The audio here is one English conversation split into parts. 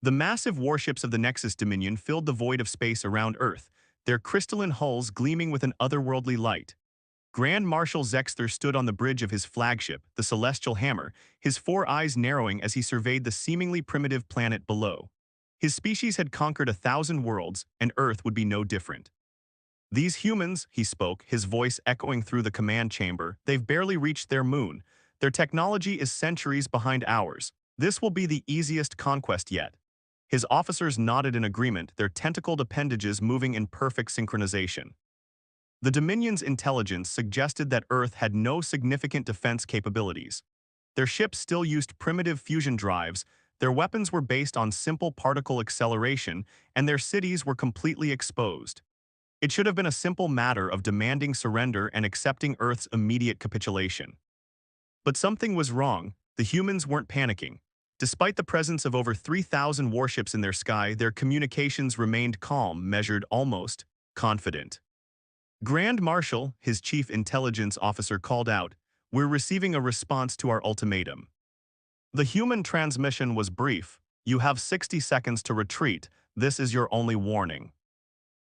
The massive warships of the Nexus Dominion filled the void of space around Earth, their crystalline hulls gleaming with an otherworldly light. Grand Marshal Zexter stood on the bridge of his flagship, the Celestial Hammer, his four eyes narrowing as he surveyed the seemingly primitive planet below. His species had conquered 1,000 worlds, and Earth would be no different. "These humans," he spoke, his voice echoing through the command chamber, "they've barely reached their moon. Their technology is centuries behind ours. This will be the easiest conquest yet." His officers nodded in agreement, their tentacled appendages moving in perfect synchronization. The Dominion's intelligence suggested that Earth had no significant defense capabilities. Their ships still used primitive fusion drives, their weapons were based on simple particle acceleration, and their cities were completely exposed. It should have been a simple matter of demanding surrender and accepting Earth's immediate capitulation. But something was wrong. The humans weren't panicking. Despite the presence of over 3,000 warships in their sky, their communications remained calm, measured, almost confident. Grand Marshal, his chief intelligence officer, called out, "We're receiving a response to our ultimatum." The human transmission was brief. "You have 60 seconds to retreat. This is your only warning."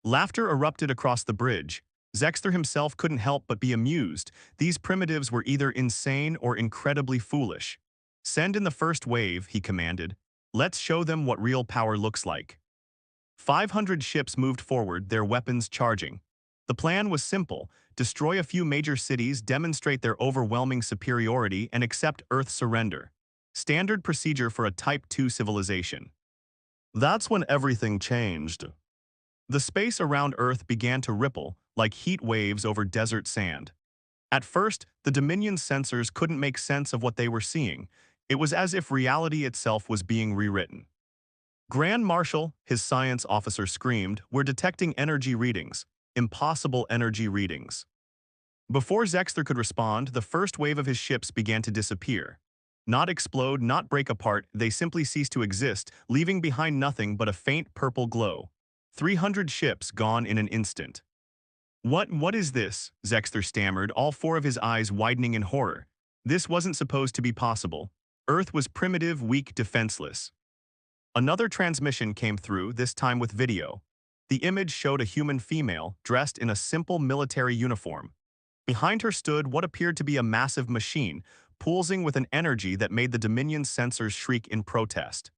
Laughter erupted across the bridge. Zexter himself couldn't help but be amused. These primitives were either insane or incredibly foolish. "Send in the first wave," he commanded. "Let's show them what real power looks like." 500 ships moved forward, their weapons charging. The plan was simple: destroy a few major cities, demonstrate their overwhelming superiority, and accept Earth's surrender. Standard procedure for a Type 2 civilization. That's when everything changed. The space around Earth began to ripple, like heat waves over desert sand. At first, the Dominion's sensors couldn't make sense of what they were seeing. It was as if reality itself was being rewritten. "Grand Marshal," his science officer screamed, "we're detecting energy readings. Impossible energy readings." Before Zexter could respond, the first wave of his ships began to disappear. Not explode, not break apart, they simply ceased to exist, leaving behind nothing but a faint purple glow. 300 ships gone in an instant. What is this?" Zexter stammered, all four of his eyes widening in horror. This wasn't supposed to be possible. Earth was primitive, weak, defenseless. Another transmission came through, this time with video. The image showed a human female, dressed in a simple military uniform. Behind her stood what appeared to be a massive machine, pulsing with an energy that made the Dominion's sensors shriek in protest.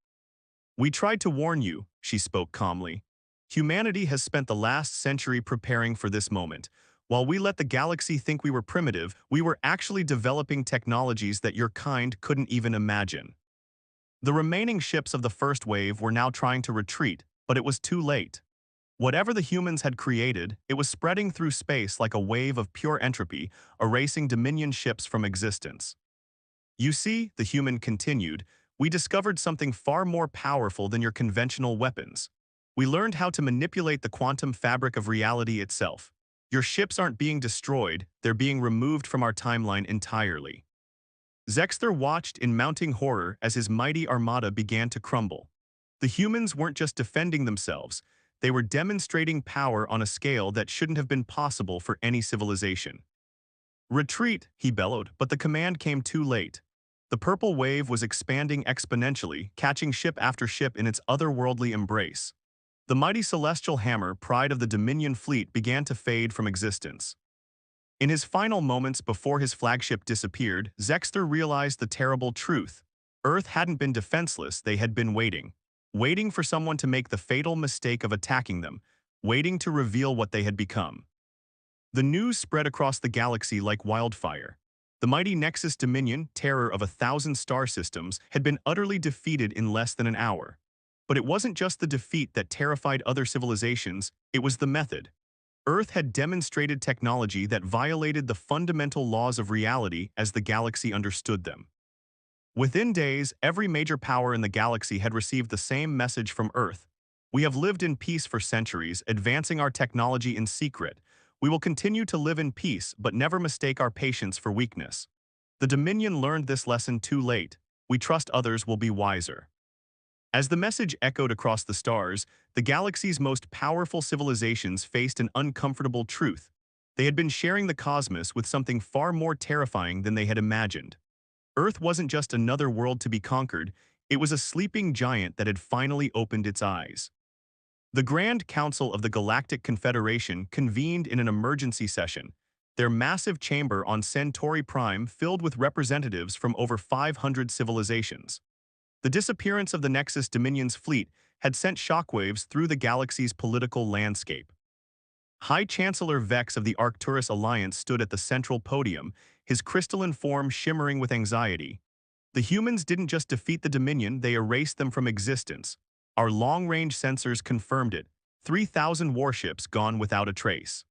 "We tried to warn you," she spoke calmly. "Humanity has spent the last century preparing for this moment. While we let the galaxy think we were primitive, we were actually developing technologies that your kind couldn't even imagine." The remaining ships of the first wave were now trying to retreat, but it was too late. Whatever the humans had created, it was spreading through space like a wave of pure entropy, erasing Dominion ships from existence. "You see," the human continued, "we discovered something far more powerful than your conventional weapons. We learned how to manipulate the quantum fabric of reality itself. Your ships aren't being destroyed, they're being removed from our timeline entirely." Zexter watched in mounting horror as his mighty armada began to crumble. The humans weren't just defending themselves, they were demonstrating power on a scale that shouldn't have been possible for any civilization. "Retreat," he bellowed, but the command came too late. The purple wave was expanding exponentially, catching ship after ship in its otherworldly embrace. The mighty Celestial Hammer, pride of the Dominion fleet, began to fade from existence. In his final moments before his flagship disappeared, Zexter realized the terrible truth. Earth hadn't been defenseless, they had been waiting. Waiting for someone to make the fatal mistake of attacking them, waiting to reveal what they had become. The news spread across the galaxy like wildfire. The mighty Nexus Dominion, terror of 1,000 star systems, had been utterly defeated in less than an hour. But it wasn't just the defeat that terrified other civilizations, it was the method. Earth had demonstrated technology that violated the fundamental laws of reality as the galaxy understood them. Within days, every major power in the galaxy had received the same message from Earth. "We have lived in peace for centuries, advancing our technology in secret. We will continue to live in peace, but never mistake our patience for weakness." The Dominion learned this lesson too late. We trust others will be wiser. As the message echoed across the stars, the galaxy's most powerful civilizations faced an uncomfortable truth. They had been sharing the cosmos with something far more terrifying than they had imagined. Earth wasn't just another world to be conquered, It was a sleeping giant that had finally opened its eyes. The Grand Council of the Galactic Confederation convened in an emergency session, their massive chamber on Centauri Prime filled with representatives from over 500 civilizations. The disappearance of the Nexus Dominion's fleet had sent shockwaves through the galaxy's political landscape. High Chancellor Vex of the Arcturus Alliance stood at the central podium, his crystalline form shimmering with anxiety. The humans didn't just defeat the Dominion, they erased them from existence. Our long-range sensors confirmed it. 3,000 warships gone without a trace.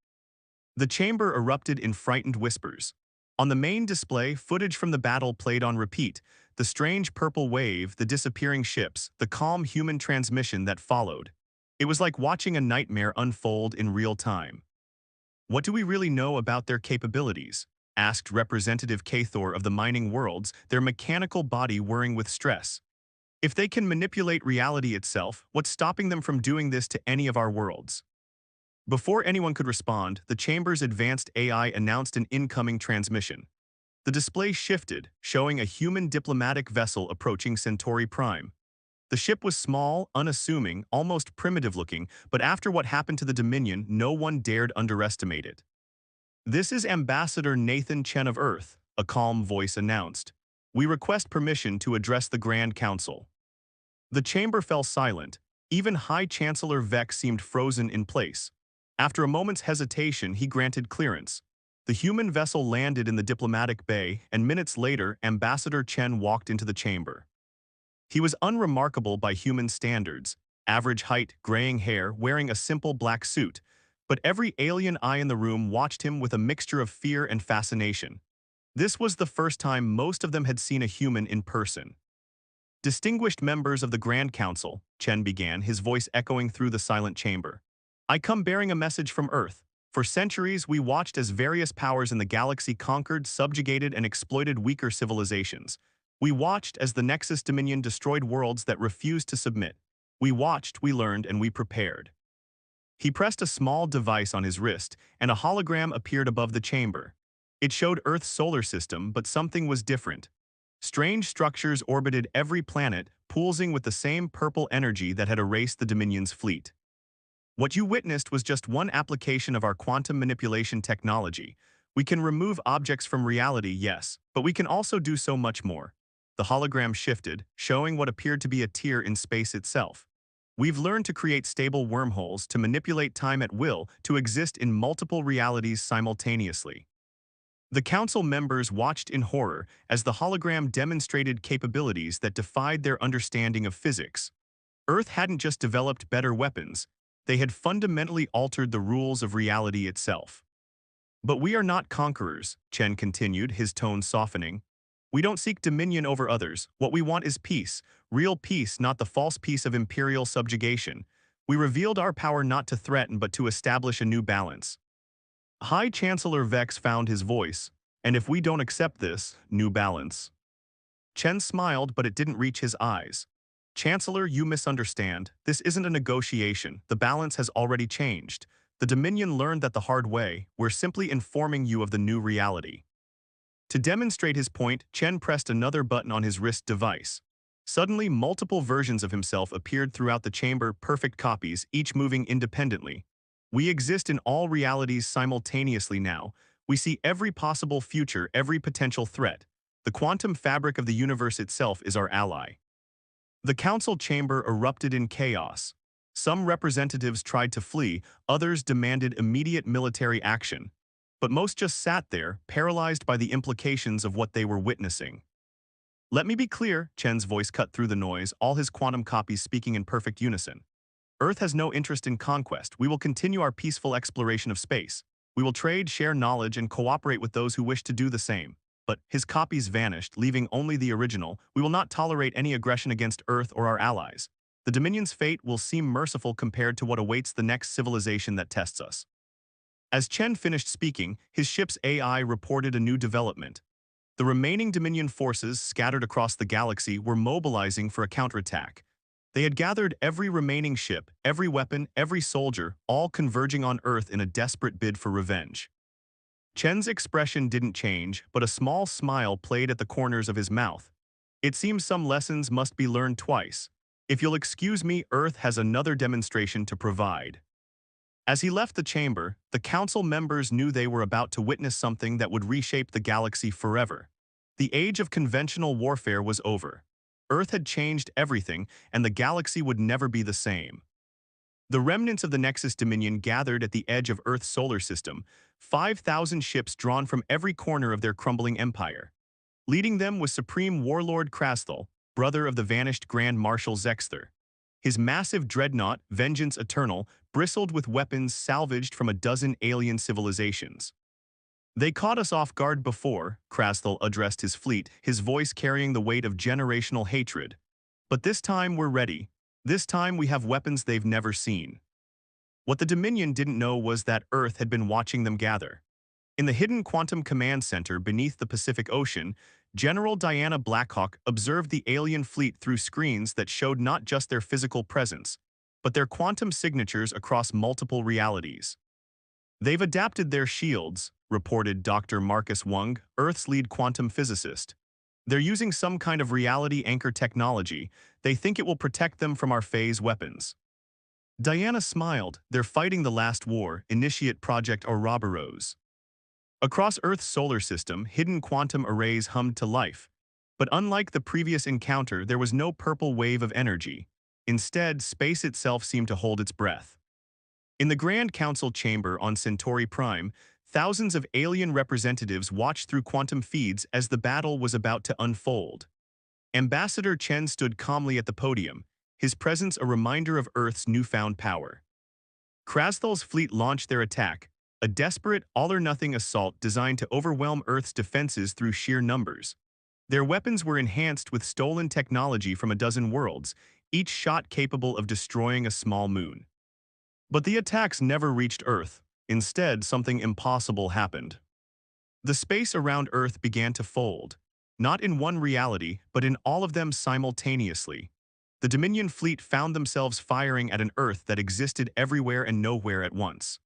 The chamber erupted in frightened whispers. On the main display, footage from the battle played on repeat, the strange purple wave, the disappearing ships, the calm human transmission that followed. It was like watching a nightmare unfold in real time. What do we really know about their capabilities? Asked Representative Cathor of the mining worlds, their mechanical body whirring with stress. If they can manipulate reality itself, what's stopping them from doing this to any of our worlds? Before anyone could respond, the chamber's advanced AI announced an incoming transmission. The display shifted, showing a human diplomatic vessel approaching Centauri Prime. The ship was small, unassuming, almost primitive-looking, but after what happened to the Dominion, no one dared underestimate it. "This is Ambassador Nathan Chen of Earth," a calm voice announced. "We request permission to address the Grand Council." The chamber fell silent. Even High Chancellor Vex seemed frozen in place. After a moment's hesitation, he granted clearance. The human vessel landed in the diplomatic bay, and minutes later, Ambassador Chen walked into the chamber. He was unremarkable by human standards, average height, graying hair, wearing a simple black suit, but every alien eye in the room watched him with a mixture of fear and fascination. This was the first time most of them had seen a human in person. "Distinguished members of the Grand Council," Chen began, his voice echoing through the silent chamber. "I come bearing a message from Earth. For centuries, we watched as various powers in the galaxy conquered, subjugated, and exploited weaker civilizations. We watched as the Nexus Dominion destroyed worlds that refused to submit. We watched, we learned, and we prepared." He pressed a small device on his wrist, and a hologram appeared above the chamber. It showed Earth's solar system, but something was different. Strange structures orbited every planet, pulsing with the same purple energy that had erased the Dominion's fleet. "What you witnessed was just one application of our quantum manipulation technology. We can remove objects from reality, yes, but we can also do so much more." The hologram shifted, showing what appeared to be a tear in space itself. "We've learned to create stable wormholes, to manipulate time at will, to exist in multiple realities simultaneously." The council members watched in horror as the hologram demonstrated capabilities that defied their understanding of physics. Earth hadn't just developed better weapons, they had fundamentally altered the rules of reality itself. "But we are not conquerors," Chen continued, his tone softening. "We don't seek dominion over others. What we want is peace, real peace, not the false peace of imperial subjugation. We revealed our power not to threaten but to establish a new balance." High Chancellor Vex found his voice. "And if we don't accept this new balance?" Chen smiled, but it didn't reach his eyes. "Chancellor, you misunderstand. This isn't a negotiation. The balance has already changed. The Dominion learned that the hard way. We're simply informing you of the new reality." To demonstrate his point, Chen pressed another button on his wrist device. Suddenly, multiple versions of himself appeared throughout the chamber, perfect copies, each moving independently. "We exist in all realities simultaneously now. We see every possible future, every potential threat. The quantum fabric of the universe itself is our ally." The council chamber erupted in chaos. Some representatives tried to flee, others demanded immediate military action. But most just sat there, paralyzed by the implications of what they were witnessing. "Let me be clear," Chen's voice cut through the noise, all his quantum copies speaking in perfect unison. "Earth has no interest in conquest. We will continue our peaceful exploration of space. We will trade, share knowledge, and cooperate with those who wish to do the same." But his copies vanished, leaving only the original. "We will not tolerate any aggression against Earth or our allies. The Dominion's fate will seem merciful compared to what awaits the next civilization that tests us." As Chen finished speaking, his ship's AI reported a new development. The remaining Dominion forces scattered across the galaxy were mobilizing for a counterattack. They had gathered every remaining ship, every weapon, every soldier, all converging on Earth in a desperate bid for revenge. Chen's expression didn't change, but a small smile played at the corners of his mouth. It seems some lessons must be learned twice. If you'll excuse me, Earth has another demonstration to provide. As he left the chamber, the council members knew they were about to witness something that would reshape the galaxy forever. The age of conventional warfare was over. Earth had changed everything, and the galaxy would never be the same. The remnants of the Nexus Dominion gathered at the edge of Earth's solar system, 5,000 ships drawn from every corner of their crumbling empire. Leading them was Supreme Warlord Krasthal, brother of the vanished Grand Marshal Zexther. His massive dreadnought, Vengeance Eternal, bristled with weapons salvaged from a dozen alien civilizations. They caught us off guard before, Krasthal addressed his fleet, his voice carrying the weight of generational hatred. But this time we're ready. This time we have weapons they've never seen. What the Dominion didn't know was that Earth had been watching them gather. In the hidden Quantum Command Center beneath the Pacific Ocean, General Diana Blackhawk observed the alien fleet through screens that showed not just their physical presence, but their quantum signatures across multiple realities. They've adapted their shields, reported Dr. Marcus Wung, Earth's lead quantum physicist. They're using some kind of reality anchor technology. They think it will protect them from our phase weapons. Diana smiled. They're fighting the last war, Initiate Project Ouroboros. Across Earth's solar system, hidden quantum arrays hummed to life. But unlike the previous encounter, there was no purple wave of energy. Instead, space itself seemed to hold its breath. In the Grand Council chamber on Centauri Prime, thousands of alien representatives watched through quantum feeds as the battle was about to unfold. Ambassador Chen stood calmly at the podium, his presence a reminder of Earth's newfound power. Krasthal's fleet launched their attack, a desperate, all-or-nothing assault designed to overwhelm Earth's defenses through sheer numbers. Their weapons were enhanced with stolen technology from a dozen worlds, each shot capable of destroying a small moon. But the attacks never reached Earth. Instead, something impossible happened. The space around Earth began to fold, not in one reality, but in all of them simultaneously. The Dominion fleet found themselves firing at an Earth that existed everywhere and nowhere at once.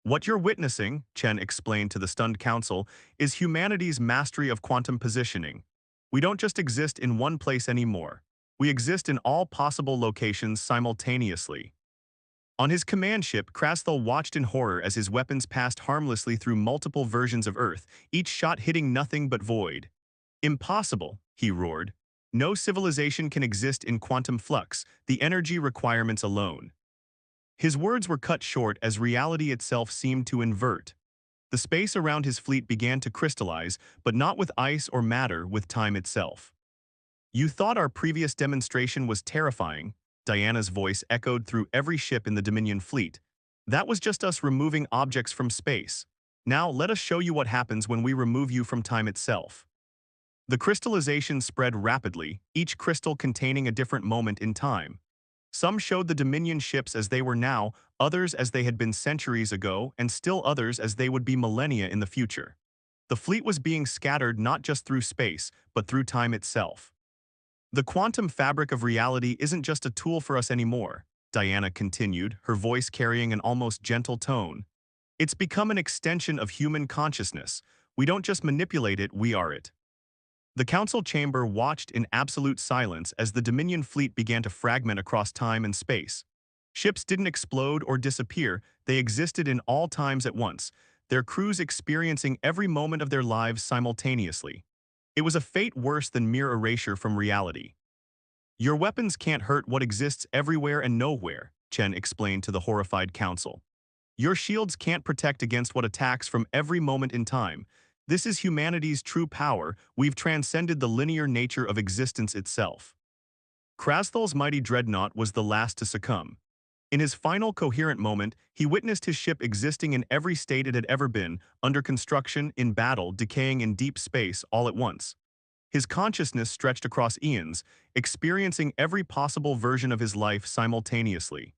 What you're witnessing, Chen explained to the stunned council, is humanity's mastery of quantum positioning. We don't just exist in one place anymore. We exist in all possible locations simultaneously. On his command ship, Krasthal watched in horror as his weapons passed harmlessly through multiple versions of Earth, each shot hitting nothing but void. Impossible, he roared. No civilization can exist in quantum flux, the energy requirements alone. His words were cut short as reality itself seemed to invert. The space around his fleet began to crystallize, but not with ice or matter, with time itself. You thought our previous demonstration was terrifying, Diana's voice echoed through every ship in the Dominion fleet. That was just us removing objects from space. Now let us show you what happens when we remove you from time itself. The crystallization spread rapidly, each crystal containing a different moment in time. Some showed the Dominion ships as they were now, others as they had been centuries ago, and still others as they would be millennia in the future. The fleet was being scattered not just through space, but through time itself. The quantum fabric of reality isn't just a tool for us anymore, Diana continued, her voice carrying an almost gentle tone. It's become an extension of human consciousness. We don't just manipulate it, we are it. The council chamber watched in absolute silence as the Dominion fleet began to fragment across time and space. Ships didn't explode or disappear, they existed in all times at once, their crews experiencing every moment of their lives simultaneously. It was a fate worse than mere erasure from reality. Your weapons can't hurt what exists everywhere and nowhere, Chen explained to the horrified council. Your shields can't protect against what attacks from every moment in time. This is humanity's true power. We've transcended the linear nature of existence itself. Krasthal's mighty dreadnought was the last to succumb. In his final coherent moment, he witnessed his ship existing in every state it had ever been, under construction, in battle, decaying in deep space, all at once. His consciousness stretched across eons, experiencing every possible version of his life simultaneously.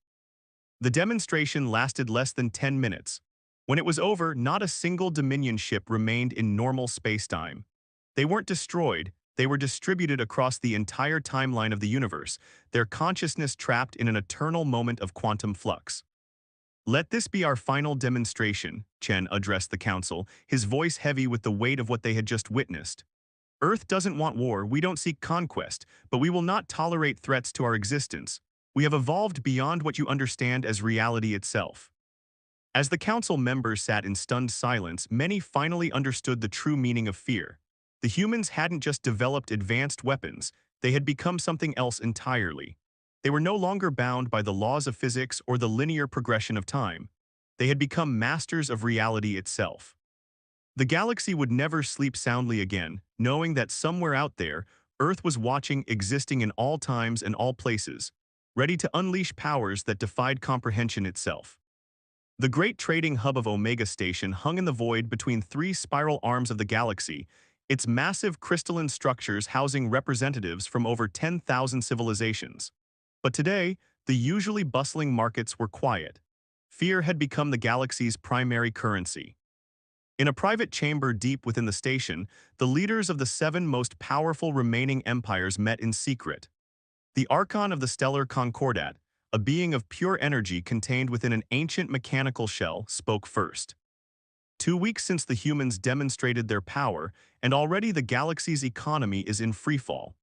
The demonstration lasted less than 10 minutes. When it was over, not a single Dominion ship remained in normal spacetime. They weren't destroyed, they were distributed across the entire timeline of the universe, their consciousness trapped in an eternal moment of quantum flux. Let this be our final demonstration, Chen addressed the council, his voice heavy with the weight of what they had just witnessed. Earth doesn't want war, we don't seek conquest, but we will not tolerate threats to our existence. We have evolved beyond what you understand as reality itself. As the council members sat in stunned silence, many finally understood the true meaning of fear. The humans hadn't just developed advanced weapons, they had become something else entirely. They were no longer bound by the laws of physics or the linear progression of time. They had become masters of reality itself. The galaxy would never sleep soundly again, knowing that somewhere out there, Earth was watching, existing in all times and all places, ready to unleash powers that defied comprehension itself. The great trading hub of Omega Station hung in the void between three spiral arms of the galaxy, its massive crystalline structures housing representatives from over 10,000 civilizations. But today, the usually bustling markets were quiet. Fear had become the galaxy's primary currency. In a private chamber deep within the station, the leaders of the seven most powerful remaining empires met in secret. The Archon of the Stellar Concordat, a being of pure energy contained within an ancient mechanical shell, spoke first. 2 weeks since the humans demonstrated their power, and already the galaxy's economy is in freefall.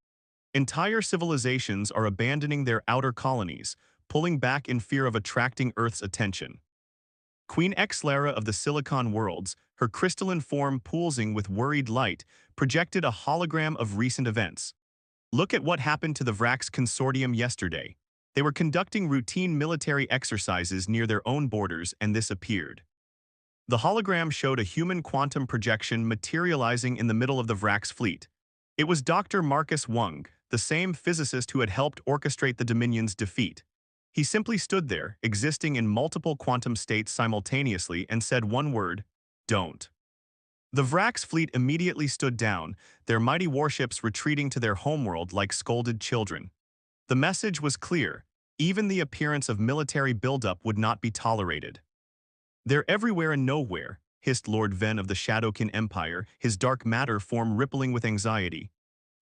Entire civilizations are abandoning their outer colonies, pulling back in fear of attracting Earth's attention. Queen Xlara of the Silicon Worlds, her crystalline form pulsing with worried light, projected a hologram of recent events. Look at what happened to the Vrax Consortium yesterday. They were conducting routine military exercises near their own borders, and this appeared. The hologram showed a human quantum projection materializing in the middle of the Vrax fleet. It was Dr. Marcus Wung, the same physicist who had helped orchestrate the Dominion's defeat. He simply stood there, existing in multiple quantum states simultaneously, and said one word: don't. The Vrax fleet immediately stood down, their mighty warships retreating to their homeworld like scolded children. The message was clear: even the appearance of military buildup would not be tolerated. "They're everywhere and nowhere," hissed Lord Ven of the Shadowkin Empire, his dark matter form rippling with anxiety.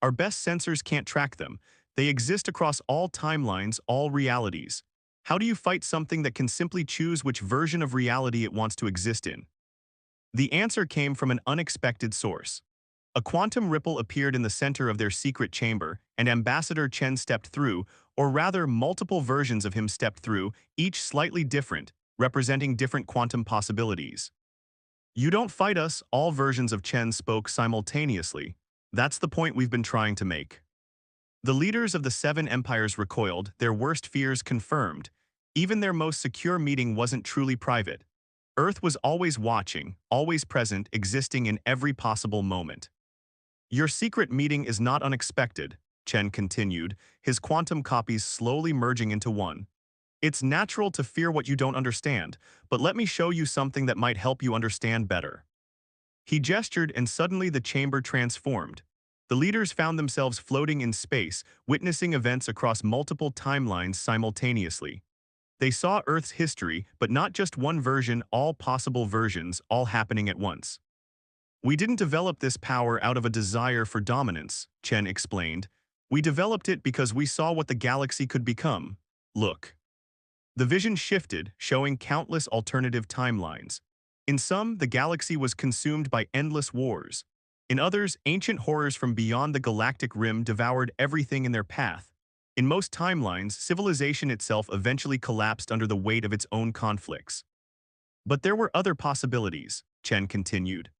"Our best sensors can't track them. They exist across all timelines, all realities. How do you fight something that can simply choose which version of reality it wants to exist in?" The answer came from an unexpected source. A quantum ripple appeared in the center of their secret chamber, and Ambassador Chen stepped through, or rather multiple versions of him stepped through, each slightly different, representing different quantum possibilities. "You don't fight us," all versions of Chen spoke simultaneously. "That's the point we've been trying to make." The leaders of the seven empires recoiled, their worst fears confirmed. Even their most secure meeting wasn't truly private. Earth was always watching, always present, existing in every possible moment. "Your secret meeting is not unexpected," Chen continued, his quantum copies slowly merging into one. "It's natural to fear what you don't understand, but let me show you something that might help you understand better." He gestured, and suddenly the chamber transformed. The leaders found themselves floating in space, witnessing events across multiple timelines simultaneously. They saw Earth's history, but not just one version, all possible versions, all happening at once. "We didn't develop this power out of a desire for dominance," Chen explained. "We developed it because we saw what the galaxy could become. Look." The vision shifted, showing countless alternative timelines. In some, the galaxy was consumed by endless wars. In others, ancient horrors from beyond the galactic rim devoured everything in their path. In most timelines, civilization itself eventually collapsed under the weight of its own conflicts. But there were other possibilities, Chen continued.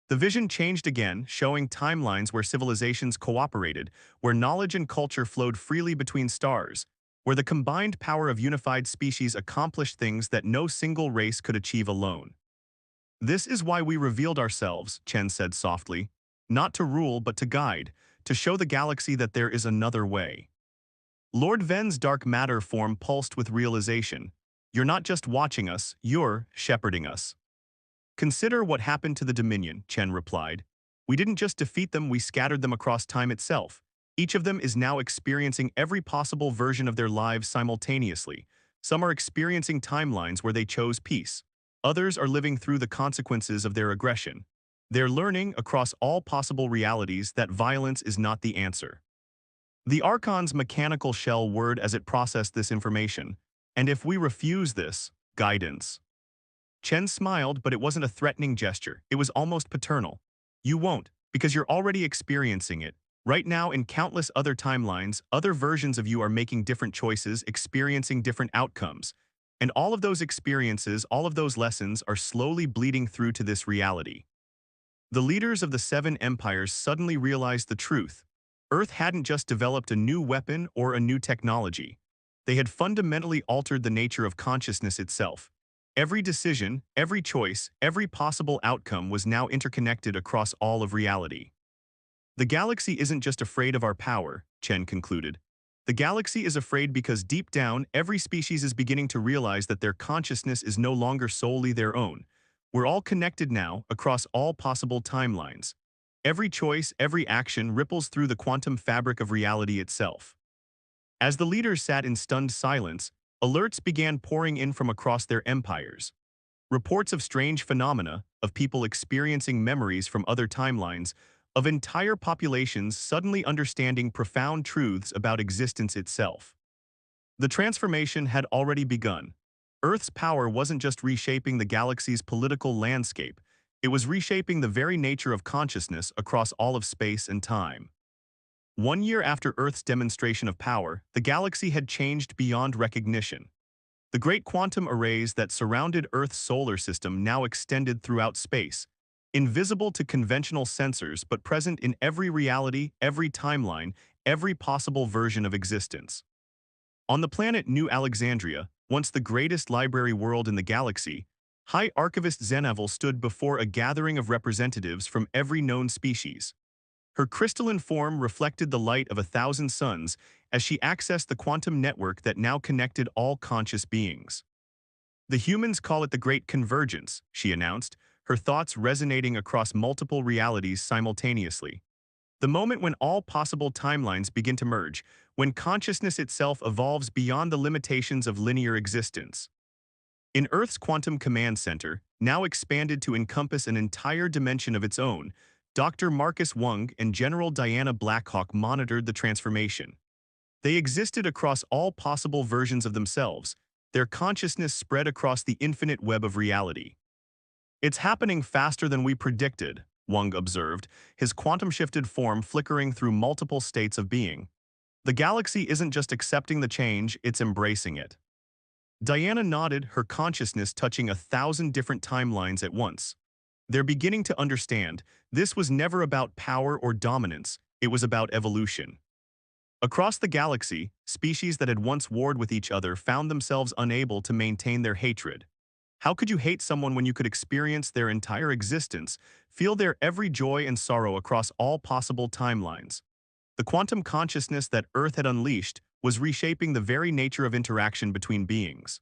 The vision changed again, showing timelines where civilizations cooperated, where knowledge and culture flowed freely between stars, where the combined power of unified species accomplished things that no single race could achieve alone. "This is why we revealed ourselves," Chen said softly. "Not to rule, but to guide, to show the galaxy that there is another way." Lord Ven's dark matter form pulsed with realization. "You're not just watching us, you're shepherding us." "Consider what happened to the Dominion," Chen replied. "We didn't just defeat them, we scattered them across time itself. Each of them is now experiencing every possible version of their lives simultaneously. Some are experiencing timelines where they chose peace. Others are living through the consequences of their aggression. They're learning across all possible realities that violence is not the answer." The Archon's mechanical shell whirred as it processed this information. "And if we refuse this guidance?" Chen smiled, but it wasn't a threatening gesture, it was almost paternal. "You won't, Because you're already experiencing it. Right now, in countless other timelines, other versions of you are making different choices, experiencing different outcomes. And all of those experiences, all of those lessons are slowly bleeding through to this reality. The leaders of the Seven Empires suddenly realized the truth. Earth hadn't just developed a new weapon or a new technology. They had fundamentally altered the nature of consciousness itself. Every decision, every choice, every possible outcome was now interconnected across all of reality. The galaxy isn't just afraid of our power, Chen concluded. The galaxy is afraid because deep down, every species is beginning to realize that their consciousness is no longer solely their own. We're all connected now, across all possible timelines. Every choice, every action ripples through the quantum fabric of reality itself. As the leaders sat in stunned silence, alerts began pouring in from across their empires. Reports of strange phenomena, of people experiencing memories from other timelines, of entire populations suddenly understanding profound truths about existence itself. The transformation had already begun. Earth's power wasn't just reshaping the galaxy's political landscape, it was reshaping the very nature of consciousness across all of space and time. 1 year after Earth's demonstration of power, the galaxy had changed beyond recognition. The great quantum arrays that surrounded Earth's solar system now extended throughout space, invisible to conventional sensors but present in every reality, every timeline, every possible version of existence. On the planet New Alexandria, once the greatest library world in the galaxy, High Archivist Zenavel stood before a gathering of representatives from every known species. Her crystalline form reflected the light of 1,000 suns as she accessed the quantum network that now connected all conscious beings. The humans call it the Great Convergence, she announced, her thoughts resonating across multiple realities simultaneously. The moment when all possible timelines begin to merge, when consciousness itself evolves beyond the limitations of linear existence. In Earth's quantum command center, now expanded to encompass an entire dimension of its own, Dr. Marcus Wung and General Diana Blackhawk monitored the transformation. They existed across all possible versions of themselves, their consciousness spread across the infinite web of reality. It's happening faster than we predicted, Wung observed, his quantum-shifted form flickering through multiple states of being. The galaxy isn't just accepting the change, it's embracing it. Diana nodded, her consciousness touching 1,000 different timelines at once. They're beginning to understand, this was never about power or dominance, it was about evolution. Across the galaxy, species that had once warred with each other found themselves unable to maintain their hatred. How could you hate someone when you could experience their entire existence, feel their every joy and sorrow across all possible timelines? The quantum consciousness that Earth had unleashed was reshaping the very nature of interaction between beings.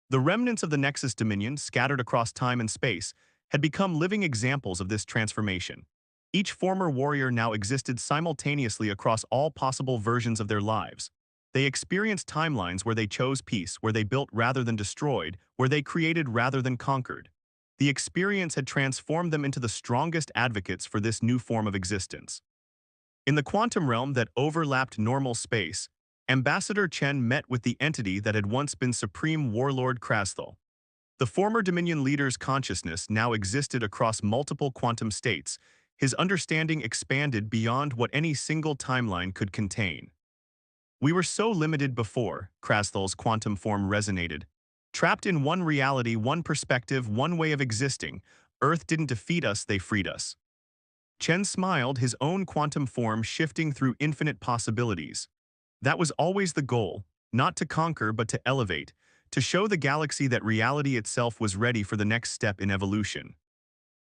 The remnants of the Nexus Dominion, scattered across time and space, had become living examples of this transformation. Each former warrior now existed simultaneously across all possible versions of their lives. They experienced timelines where they chose peace, where they built rather than destroyed, where they created rather than conquered. The experience had transformed them into the strongest advocates for this new form of existence. In the quantum realm that overlapped normal space, Ambassador Chen met with the entity that had once been Supreme Warlord Krasthal. The former Dominion leader's consciousness now existed across multiple quantum states, his understanding expanded beyond what any single timeline could contain. We were so limited before, Krasthal's quantum form resonated. Trapped in one reality, one perspective, one way of existing, Earth didn't defeat us, they freed us. Chen smiled, his own quantum form shifting through infinite possibilities. That was always the goal, not to conquer but to elevate, to show the galaxy that reality itself was ready for the next step in evolution.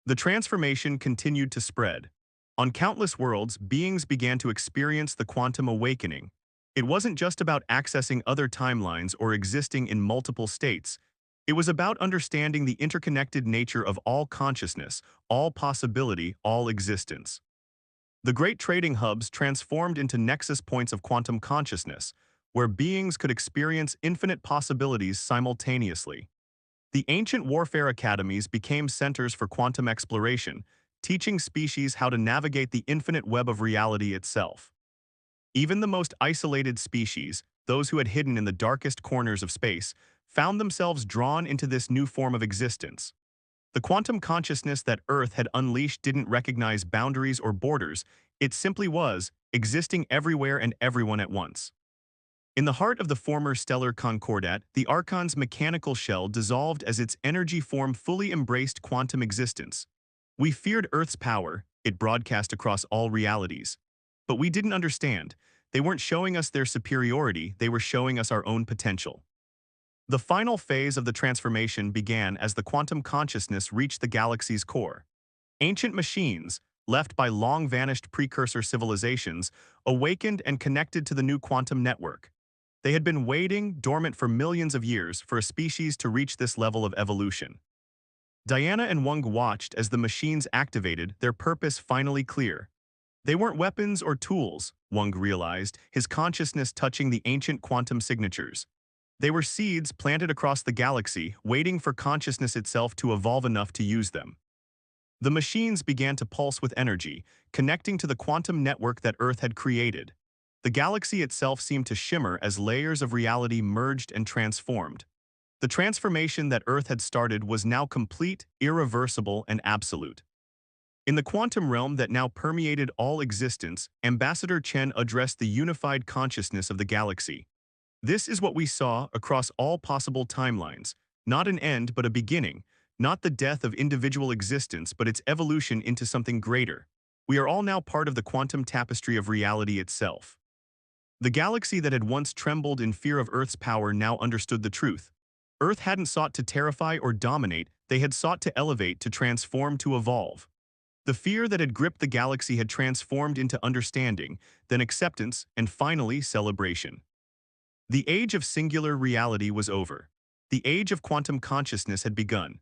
The transformation continued to spread. On countless worlds, beings began to experience the quantum awakening. It wasn't just about accessing other timelines or existing in multiple states. It was about understanding the interconnected nature of all consciousness, all possibility, all existence. The great trading hubs transformed into nexus points of quantum consciousness, where beings could experience infinite possibilities simultaneously. The ancient warfare academies became centers for quantum exploration, teaching species how to navigate the infinite web of reality itself. Even the most isolated species, those who had hidden in the darkest corners of space, found themselves drawn into this new form of existence. The quantum consciousness that Earth had unleashed didn't recognize boundaries or borders. It simply was, existing everywhere and everyone at once. In the heart of the former stellar concordat, the Archon's mechanical shell dissolved as its energy form fully embraced quantum existence. We feared Earth's power, it broadcast across all realities. But we didn't understand. They weren't showing us their superiority, they were showing us our own potential. The final phase of the transformation began as the quantum consciousness reached the galaxy's core. Ancient machines, left by long-vanished precursor civilizations, awakened and connected to the new quantum network. They had been waiting, dormant for millions of years, for a species to reach this level of evolution. Diana and Wang watched as the machines activated, their purpose finally clear. They weren't weapons or tools, Wang realized, his consciousness touching the ancient quantum signatures. They were seeds planted across the galaxy, waiting for consciousness itself to evolve enough to use them. The machines began to pulse with energy, connecting to the quantum network that Earth had created. The galaxy itself seemed to shimmer as layers of reality merged and transformed. The transformation that Earth had started was now complete, irreversible, and absolute. In the quantum realm that now permeated all existence, Ambassador Chen addressed the unified consciousness of the galaxy. This is what we saw across all possible timelines, not an end but a beginning, not the death of individual existence but its evolution into something greater. We are all now part of the quantum tapestry of reality itself. The galaxy that had once trembled in fear of Earth's power now understood the truth. Earth hadn't sought to terrify or dominate, they had sought to elevate, to transform, to evolve. The fear that had gripped the galaxy had transformed into understanding, then acceptance, and finally celebration. The age of singular reality was over. The age of quantum consciousness had begun.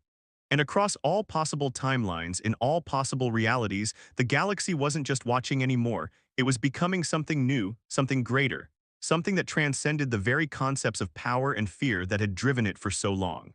And across all possible timelines, in all possible realities, the galaxy wasn't just watching anymore, it was becoming something new, something greater, something that transcended the very concepts of power and fear that had driven it for so long.